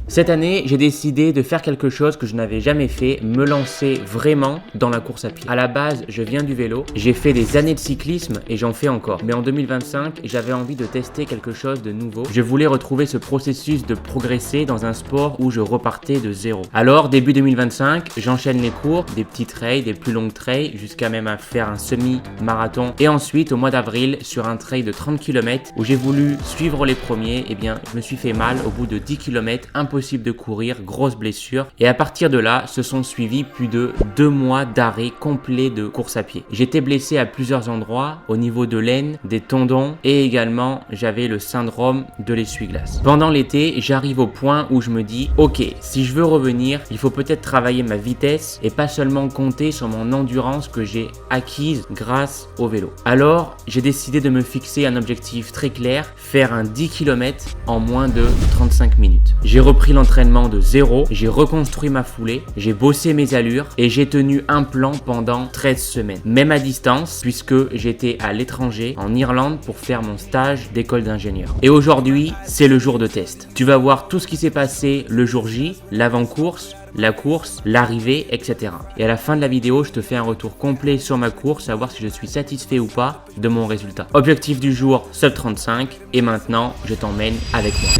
Cette année, j'ai décidé de faire quelque chose que je n'avais jamais fait, me lancer vraiment dans la course à pied. À la base, je viens du vélo, j'ai fait des années de cyclisme et j'en fais encore. Mais en 2025, j'avais envie de tester quelque chose de nouveau. Je voulais retrouver ce processus de progresser dans un sport où je repartais de zéro. Alors, début 2025, j'enchaîne les cours, des petits trails, des plus longues trails, jusqu'à même à faire un semi-marathon. Et ensuite, au mois d'avril, sur un trail de 30 km où j'ai voulu suivre les premiers, eh bien, je me suis fait mal au bout de 10 km, impossible de courir, grosse blessure. Et à partir de là, se sont suivis plus de 2 mois d'arrêt complet de course à pied. J'étais blessé à plusieurs endroits, au niveau de l'aine, des tendons et également j'avais le syndrome de l'essuie-glace. Pendant l'été, j'arrive au point où je me dis, ok, si je veux revenir, il faut peut-être travailler ma vitesse et pas seulement compter sur mon endurance que j'ai acquise grâce au vélo. Alors, j'ai décidé de me fixer un objectif très clair, faire un 10 km en moins de 35 minutes. J'ai repris l'entraînement de zéro, j'ai reconstruit ma foulée, j'ai bossé mes allures et j'ai tenu un plan pendant 13 semaines. Même à distance, puisque j'étais à l'étranger, en Irlande, pour faire mon stage d'école d'ingénieur. Et aujourd'hui, c'est le jour de test. Tu vas voir tout ce qui s'est passé le jour J, l'avant-course, la course, l'arrivée, etc. Et à la fin de la vidéo, je te fais un retour complet sur ma course, savoir si je suis satisfait ou pas de mon résultat. Objectif du jour, sub 35. Et maintenant, je t'emmène avec moi.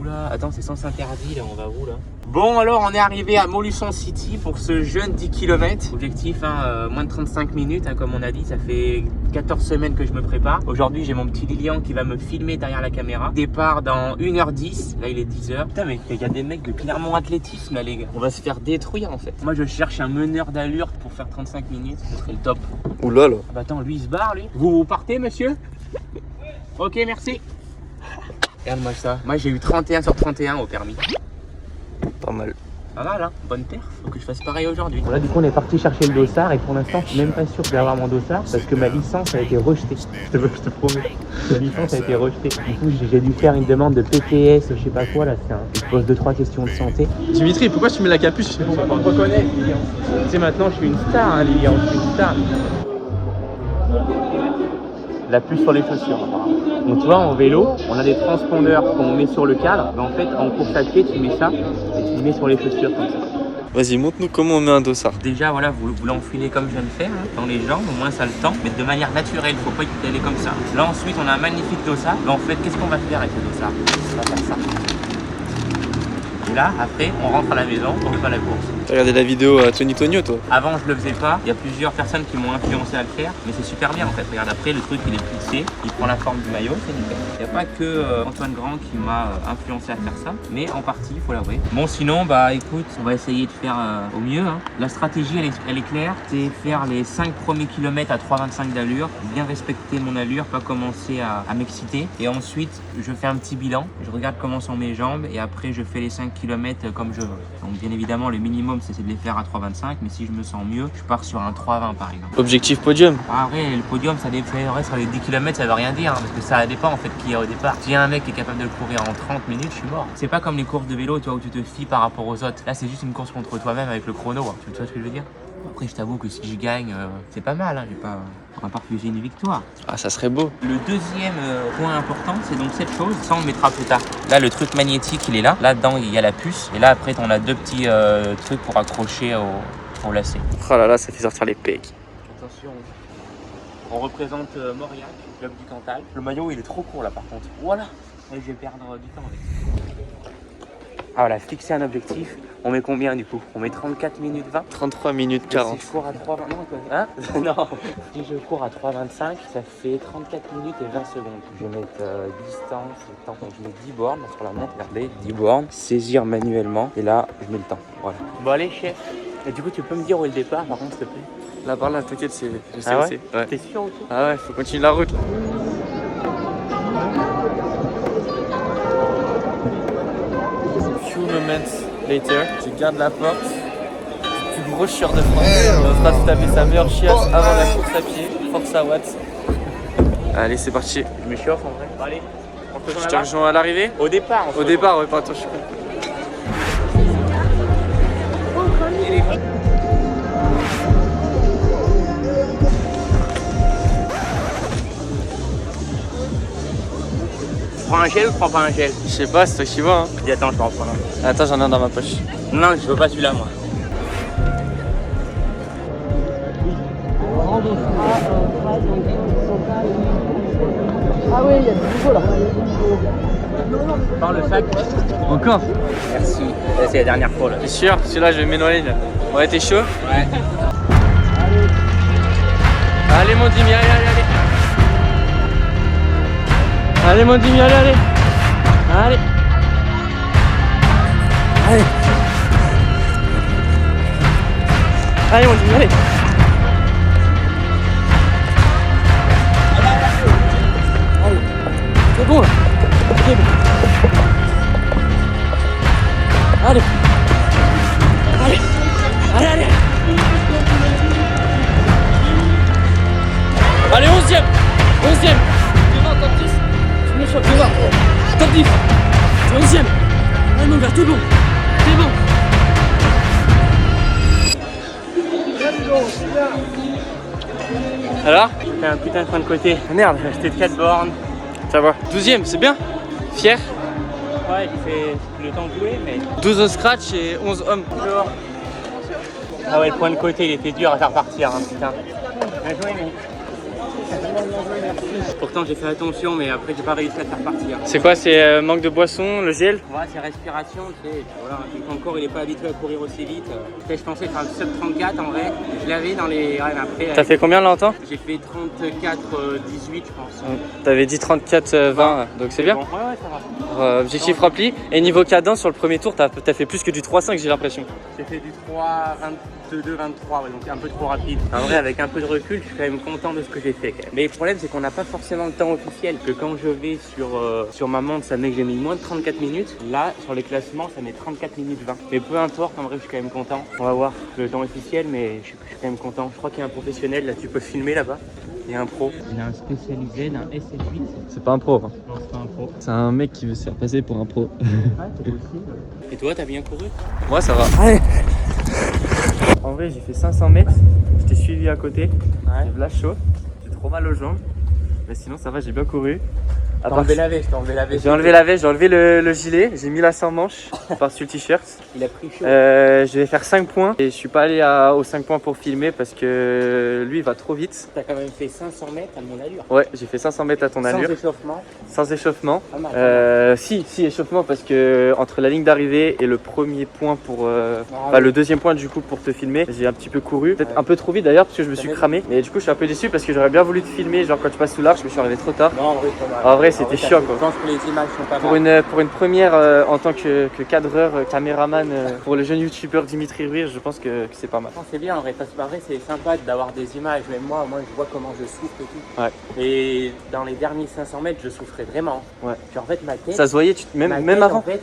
Oula, attends, c'est sens interdit là, on va où là? Bon, alors on est arrivé à Molusson City pour ce jeune 10 km. Objectif, moins de 35 minutes, comme on a dit, ça fait 14 semaines que je me prépare. Aujourd'hui, j'ai mon petit Lilian qui va me filmer derrière la caméra. Départ dans 1h10, là il est 10h. Putain, mais il y a des mecs de Clermont Athlétisme là, les gars. On va se faire détruire en fait. Moi, je cherche un meneur d'allure pour faire 35 minutes, ce serait le top. Oula là. Ah bah attends, lui il se barre, lui. Vous partez, monsieur? Ok, merci. Regarde-moi ça. Moi, j'ai eu 31 sur 31 au permis. Pas mal. Pas mal, hein. Bonne perf. Faut que je fasse pareil aujourd'hui. Bon, là, du coup, on est parti chercher le dossard et pour l'instant, je suis même pas sûr de avoir mon dossard parce que ma licence a été rejetée. Je te promets. Ma licence a été rejetée. Du coup, j'ai dû faire une demande de PTS, je sais pas quoi là. Je pose 2-3 questions de santé. Dimitri, pourquoi tu mets la capuche? Pour qu'on me reconnaisse, Lilian. Tu sais, maintenant, je suis une star, hein, Lilian. Je suis une star. La puce sur les chaussures, apparemment. Donc tu vois, en vélo, on a des transpondeurs qu'on met sur le cadre. Mais en fait, en course à pied, tu mets ça et tu le mets sur les chaussures comme ça. Vas-y, montre-nous comment on met un dossard. Déjà, voilà, vous l'enfilez comme je viens de faire, dans les jambes, au moins ça a le temps, mais de manière naturelle, faut pas y aller comme ça. Là, ensuite, on a un magnifique dossard. Mais en fait, qu'est-ce qu'on va faire avec ce dossard? On va faire ça. Et là, après, on rentre à la maison, on fait la course. T'as regardé la vidéo à Tony Tonio, toi? Avant, je le faisais pas. Il y a plusieurs personnes qui m'ont influencé à le faire, mais c'est super bien en fait. Regarde, après, le truc il est plissé, il prend la forme du maillot, c'est nickel. Il n'y a pas que Antoine Grand qui m'a influencé à faire ça, mais en partie, il faut l'avouer. Bon, sinon, bah écoute, on va essayer de faire au mieux. La stratégie, elle est claire. C'est faire les 5 premiers kilomètres à 3,25 d'allure, bien respecter mon allure, pas commencer à m'exciter. Et ensuite, je fais un petit bilan. Je regarde comment sont mes jambes et après, je fais les 5 kilomètres comme je veux. Donc, bien évidemment, le minimum, c'est de les faire à 3,25, mais si je me sens mieux, je pars sur un 3,20 par exemple. Objectif podium. Après, le podium, ça dépend. Sur les 10 km, ça veut rien dire, parce que ça dépend en fait qui est au départ. Si y a un mec qui est capable de le courir en 30 minutes, je suis mort. C'est pas comme les courses de vélo, tu vois, où tu te fies par rapport aux autres. Là, c'est juste une course contre toi-même avec le chrono. Tu vois ce que je veux dire? Après, je t'avoue que si je gagne, c'est pas mal. Hein. On va pas refuser une victoire. Ah, ça serait beau. Le deuxième point important, c'est donc cette chose. Ça, on le mettra plus tard. Là, le truc magnétique, il est là. Là-dedans, il y a la puce. Et là, après, on a 2 petits trucs pour accrocher au lacet. Oh là là, ça fait sortir les pecs. Attention. On représente Mauriac, club du Cantal. Le maillot, il est trop court là, par contre. Voilà. Et je vais perdre du temps avec. Ah voilà, fixer un objectif. On met combien du coup? On met 34 minutes 20? 33 minutes 40. Si je cours à 3,20, hein? Non. Si je cours à 3,25, ça fait 34 minutes et 20 secondes. Je vais mettre distance, temps. Donc je mets 10 bornes sur la montre. Regardez, 10 bornes. Saisir manuellement. Et là, je mets le temps. Voilà. Bon allez, chef. Et du coup, tu peux me dire où est le départ par contre, s'il te plaît? Là, par là, t'inquiète, je sais ah où ouais c'est. Ouais. T'es sûr aussi? Ah ouais, faut continuer la route là. Few moments later, tu gardes la porte. Le plus gros chieur de France. On va se taper sa meilleure chiasse avant la course à pied. Forza Watts. Allez, c'est parti. Je me chauffe en vrai. Bon, allez, on se Je te rejoins à l'arrivée? Au départ. Au départ, ouais, pas attends, je suis con. prends un gel ou je prends pas un gel? Je sais pas, c'est toi qui vois. Hein. Je dis attends, je vais en prendre un. Attends, j'en ai un dans ma poche. Non, je veux pas celui-là moi. Ah oui, il y a du nouveau là. Prends le sac. Encore? Merci. Là, c'est la dernière fois là. T'es sûr? Celui-là, je vais me noyer là. Ouais, t'es chaud? Ouais. Allez, mon Jimmy, allez, allez, allez. Allez, mon Jimmy, allez, allez. Allez. Allez. Allez, mon Jimmy, allez. C'est bon là. C'est bon. Allez. Allez. Allez, allez. Allez, 11e. 11e. Devant, top 10. Je me choque, devant. Top 10. C'est 11e. Allez, mon gars, tout bon. C'est bon. Alors? J'ai fait un putain de point de côté. Merde. J'ai acheté 4 bornes. Ça va. 12e, c'est bien. Fier. Ouais, il fait le temps de jouer, mais. 12 au scratch et 11 hommes. Ah ouais, le point de côté, il était dur à faire partir, hein, putain. Bien joué, mais. Pourtant, j'ai fait attention, mais après, j'ai pas réussi à le faire partir. C'est quoi? C'est manque de boisson, le gel? Ouais, c'est respiration, tu sais. Voilà, ton corps, il est pas habitué à courir aussi vite. Tu sais, je pensais faire le sub 34 en vrai. Je l'avais dans les. Ouais, mais après. T'as fait combien là en temps? J'ai fait 34, 18, je pense. T'avais dit 34, 20, donc c'est bien. Bon, ouais, ça va. Objectif rempli. Et niveau cadence sur le premier tour, t'as fait plus que du 3-5, j'ai l'impression. J'ai fait du 3, 22, 23, ouais, donc un peu trop rapide. En vrai, avec un peu de recul, je suis quand même content de ce que j'ai fait. Quand même. Mais le problème, c'est qu'on n'a pas forcément le temps officiel. Que quand je vais sur ma montre, ça met que j'ai mis moins de 34 minutes. Là, sur les classements, ça met 34 minutes 20. Mais peu importe, en vrai, je suis quand même content. On va voir le temps officiel, mais je suis quand même content. Je crois qu'il y a un professionnel, là, tu peux filmer là-bas. Il y a un pro. Il y a un spécialisé d'un SF8. C'est pas un pro. Hein. Non, c'est pas un pro. C'est un mec qui veut se faire passer pour un pro. Ouais, c'est possible. Et toi, t'as bien couru? Moi, ça va. Allez. En vrai, j'ai fait 500 mètres. Je t'ai suivi à côté. Ouais. J'ai là chaud. J'ai trop mal aux jambes. Mais sinon, ça va, j'ai bien couru. T'as enlevé la veste, t'as enlevé la veste. J'ai enlevé la veste, j'ai enlevé le gilet, j'ai mis la sans manche par-dessus le t-shirt. Il a pris chaud. Je vais faire 5 points et je suis pas allé aux 5 points pour filmer parce que lui il va trop vite. T'as quand même fait 500 mètres à mon allure. Ouais, j'ai fait 500 mètres à ton allure. Sans échauffement. Sans échauffement. Pas mal. Si échauffement parce que entre la ligne d'arrivée et le premier point pour le deuxième point du coup pour te filmer, j'ai un petit peu couru, peut-être un peu trop vite d'ailleurs parce que je me suis cramé. Mais du coup je suis un peu déçu parce que j'aurais bien voulu te filmer, genre quand tu passes sous l'arche, je me suis arrivé trop tard. Non, en vrai, c'est pas mal. En vrai c'était chiant quoi. Je pense que les images sont pas mal. Pour une première en tant que cadreur, caméraman pour le jeune youtubeur Dimitri Ruir, je pense que c'est pas mal. Non, c'est bien en vrai, parce que vrai c'est sympa d'avoir des images, même moi je vois comment je souffre et tout. Ouais. Et dans les derniers 500 mètres je souffrais vraiment. Ouais. Puis en fait ma tête, ça se voyait, ma même tête, avant. En fait,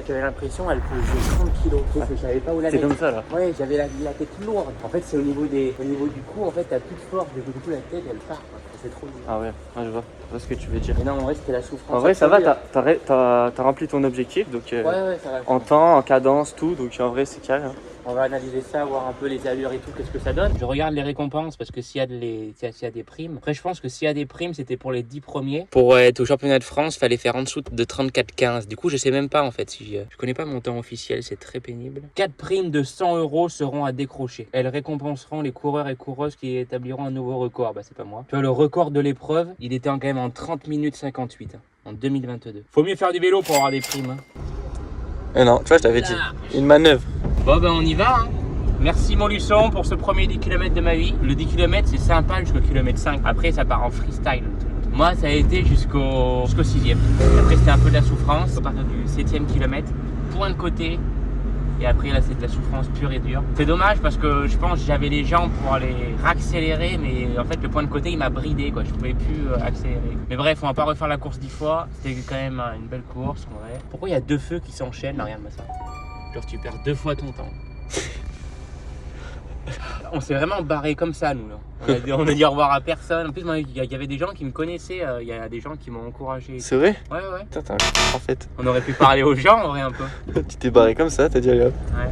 j'avais l'impression elle pesait 30 kilos, parce que je savais pas où la C'est mettre. comme ça là. Ouais, j'avais la tête lourde. En fait c'est au niveau du cou, en fait t'as plus de force, du coup la tête elle part. C'est trop dur. Ah ouais, je vois ce que tu veux dire. Mais non, en vrai c'était la souffrance. En vrai ça va, t'as rempli ton objectif, donc ouais, ça va. en temps, en cadence, tout, donc en vrai c'est carré. Hein. On va analyser ça, voir un peu les allures et tout, qu'est-ce que ça donne. Je regarde les récompenses parce que s'il y a des primes. Après, je pense que s'il y a des primes, c'était pour les 10 premiers. Pour être au championnat de France, fallait faire en dessous de 34,15. Du coup, je sais même pas en fait. Si je connais pas mon temps officiel, c'est très pénible. 4 primes de 100 € seront à décrocher. Elles récompenseront les coureurs et coureuses qui établiront un nouveau record. Bah, c'est pas moi. Tu vois, le record de l'épreuve, il était quand même en 30 minutes 58 en 2022. Faut mieux faire du vélo pour avoir des primes. Non, tu vois, je t'avais dit. Une manœuvre. Bon ben on y va hein. Merci Montluçon pour ce premier 10 km de ma vie. Le 10 km c'est sympa jusqu'au kilomètre 5. Après ça part en freestyle. Moi ça a été jusqu'au 6e. Après c'était un peu de la souffrance. À partir du 7e kilomètre, point de côté. Et après là c'est de la souffrance pure et dure. C'est dommage parce que je pense que j'avais les jambes pour aller accélérer. Mais en fait le point de côté il m'a bridé quoi. Je pouvais plus accélérer. Mais bref on va pas refaire la course 10 fois. C'était quand même une belle course en vrai. Pourquoi il y a deux feux qui s'enchaînent là, regarde-moi ça. Genre tu perds 2 fois ton temps. On s'est vraiment barré comme ça nous là. On a dit au revoir à personne. En plus il y avait des gens qui me connaissaient. Il y a des gens qui m'ont encouragé. C'est vrai? Ouais. Putain, t'es en fait. On aurait pu parler aux gens en vrai un peu. Tu t'es barré comme ça, t'as dit allez hop. Ouais.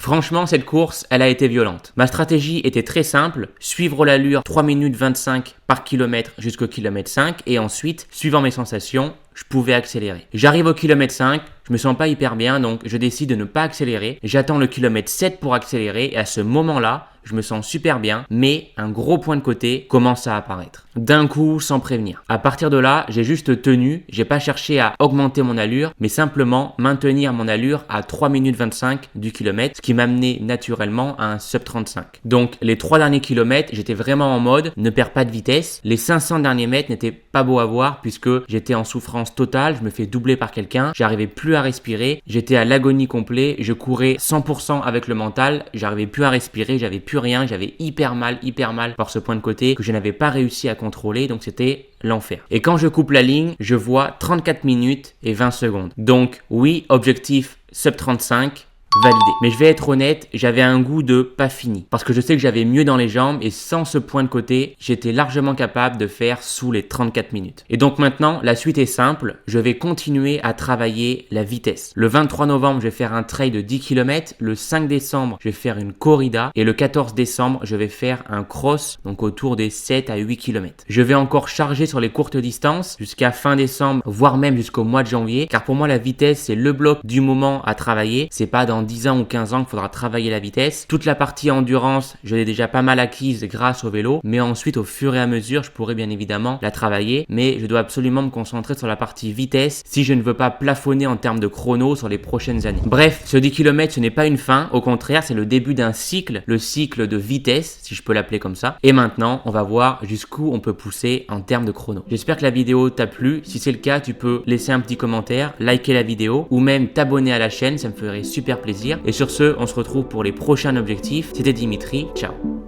Franchement, cette course, elle a été violente. Ma stratégie était très simple, suivre l'allure 3 minutes 25 par kilomètre jusqu'au kilomètre 5 et ensuite, suivant mes sensations, je pouvais accélérer. J'arrive au kilomètre 5, je me sens pas hyper bien donc je décide de ne pas accélérer. J'attends le kilomètre 7 pour accélérer et à ce moment-là, je me sens super bien, mais un gros point de côté commence à apparaître. D'un coup, sans prévenir. À partir de là, j'ai juste tenu, j'ai pas cherché à augmenter mon allure, mais simplement maintenir mon allure à 3 minutes 25 du kilomètre, ce qui m'amenait naturellement à un sub 35. Donc, les 3 derniers kilomètres, j'étais vraiment en mode ne perds pas de vitesse. Les 500 derniers mètres n'étaient pas beaux à voir puisque j'étais en souffrance totale, je me fais doubler par quelqu'un, j'arrivais plus à respirer, j'étais à l'agonie complet, je courais 100% avec le mental, j'arrivais plus à respirer, j'avais plus rien, j'avais hyper mal par ce point de côté que je n'avais pas réussi à contrôler, donc c'était l'enfer. Et quand je coupe la ligne, je vois 34 minutes et 20 secondes. Donc oui, objectif sub 35, validé. Mais je vais être honnête, j'avais un goût de pas fini. Parce que je sais que j'avais mieux dans les jambes et sans ce point de côté, j'étais largement capable de faire sous les 34 minutes. Et donc maintenant, la suite est simple. Je vais continuer à travailler la vitesse. Le 23 novembre, je vais faire un trail de 10 km. Le 5 décembre, je vais faire une corrida. Et le 14 décembre, je vais faire un cross, donc autour des 7 à 8 km. Je vais encore charger sur les courtes distances jusqu'à fin décembre, voire même jusqu'au mois de janvier. Car pour moi, la vitesse, c'est le bloc du moment à travailler. C'est pas dans 10 ans ou 15 ans qu'il faudra travailler la vitesse. Toute la partie endurance, je l'ai déjà pas mal acquise grâce au vélo, mais ensuite au fur et à mesure, je pourrais bien évidemment la travailler, mais je dois absolument me concentrer sur la partie vitesse si je ne veux pas plafonner en termes de chrono sur les prochaines années. Bref, ce 10 km, ce n'est pas une fin, au contraire, c'est le début d'un cycle, le cycle de vitesse, si je peux l'appeler comme ça. Et maintenant, on va voir jusqu'où on peut pousser en termes de chrono. J'espère que la vidéo t'a plu. Si c'est le cas, tu peux laisser un petit commentaire, liker la vidéo ou même t'abonner à la chaîne, ça me ferait super plaisir. Et sur ce, on se retrouve pour les prochains objectifs. C'était Dimitri, ciao.